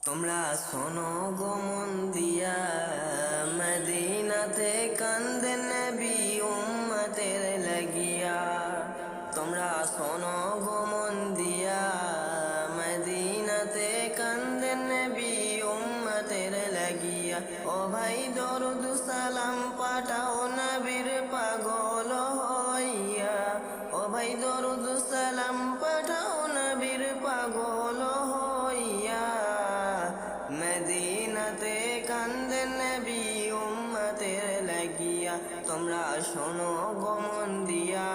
তোমরা শোনো গো মন দিয়া, মদিনাতে কান্দে নবী উম্মতের লাগিয়া। তোমরা শোনো গো মন দিয়া, মদিনাতে কান্দে নবী উম্মতের লাগিয়া। ও ভাই দরুদ সালাম পাঠাও নবীর পাগল হইয়া। ও ভাই দরুদ সালাম পাঠাও নবীর পাগল হইয়া। মদিনাতে কান্দে নবী উম্মতের লাগিয়া। তোমরা শোনো গো মন দিয়া,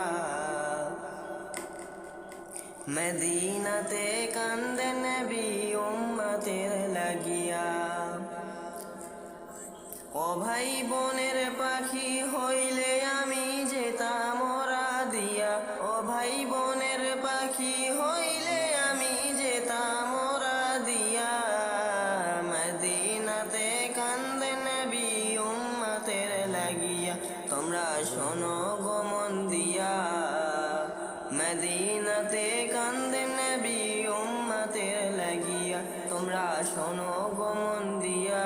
মদিনাতে কান্দে নবী উম্মতের লাগিয়া। ও ভাই বনের পাখি হইলে আমি যেতাম ওরা দিয়া। ও ভাই বনের পাখি হইলে আমি যেতাম ওরা দিয়া। মদিনাতে কান্দে নবী উম্মতের লাগিয়া। তোমরা শোনো গো মন দিয়া, মদিনাতে কান্দে নবী উম্মতের লাগিয়া। তোমরা শোনো গো মন দিয়া,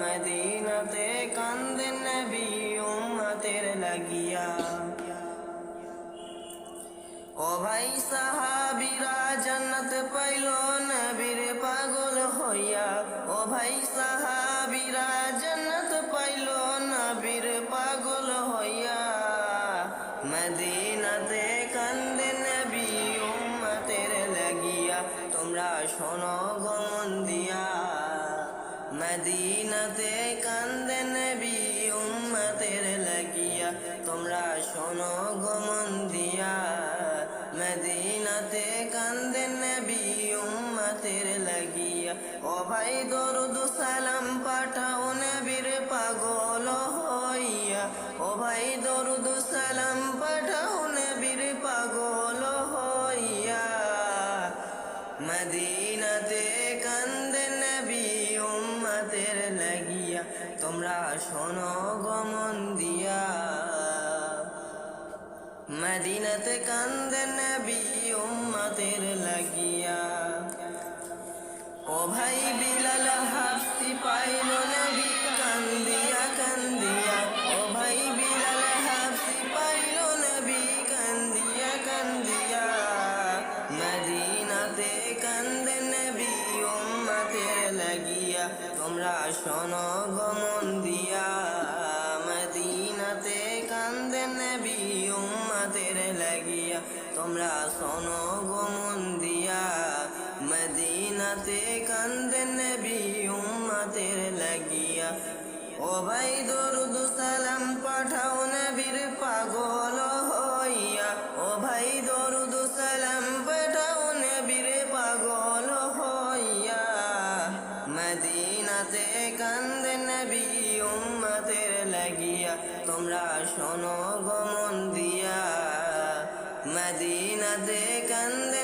মদিনাতে কান্দে নবী উম্মতের লাগিয়া। ও ভাই সাহাবীরা জান্নাত পাইল নবীর পাগল হইয়া। ও ভাই সাহাবীরা জান্নাত পাইল নবীর পাগল হইয়া। মদিনাতে কান্দে নবী উম্মতের লাগিয়া। তোমরা শোনো গো মন দিয়া, মদিনাতে কান্দে নবী উম্মতের লাগিয়া। তোমরা শোনো গো মন দিয়া, মদিনাতে কান্দে নবী উম্মতের লাগিয়া। ও ভাই দরুদ সালাম পাঠাও নবীর পাগল হইয়া। ও ভাই দরুদ সালাম পাঠাও নবীর পাগল হইয়া। মদিনাতে কান্দে নবী উম্মতের লাগিয়া। তোমরা শোনো গো মন দিয়া, মদিনাতে কান্দে নবী উম্মতের লাগিয়া। ও ভাই বিলাল হাফসি পাইল নবী কান্দিয়া কান্দিয়া। ও ভাই বিলাল হাফসি পাইল নবী কান্দিয়া কান্দিয়া। মদিনাতে কান্দে নবী উম্মতের লাগিয়া। তোমরা শোনো গো মন দিয়া, মদিনাতে কান্দে নবী উম্মতের লাগিয়া। তোমরা শোনো গো মন দিয়া, মদিনাতে কান্দে নবী উম্মতের লাগিয়া। ও ভাই দরুদ সালাম পাঠাও নবীর পাগল হইয়া। ও ভাই দরুদ সালাম পাঠাও নবীর পাগল হইয়া। মদিনাতে কান্দে নবী উম্মতের লাগিয়া। তোমরা শোনো গো মন দিয়া, মদিনাতে কান্দে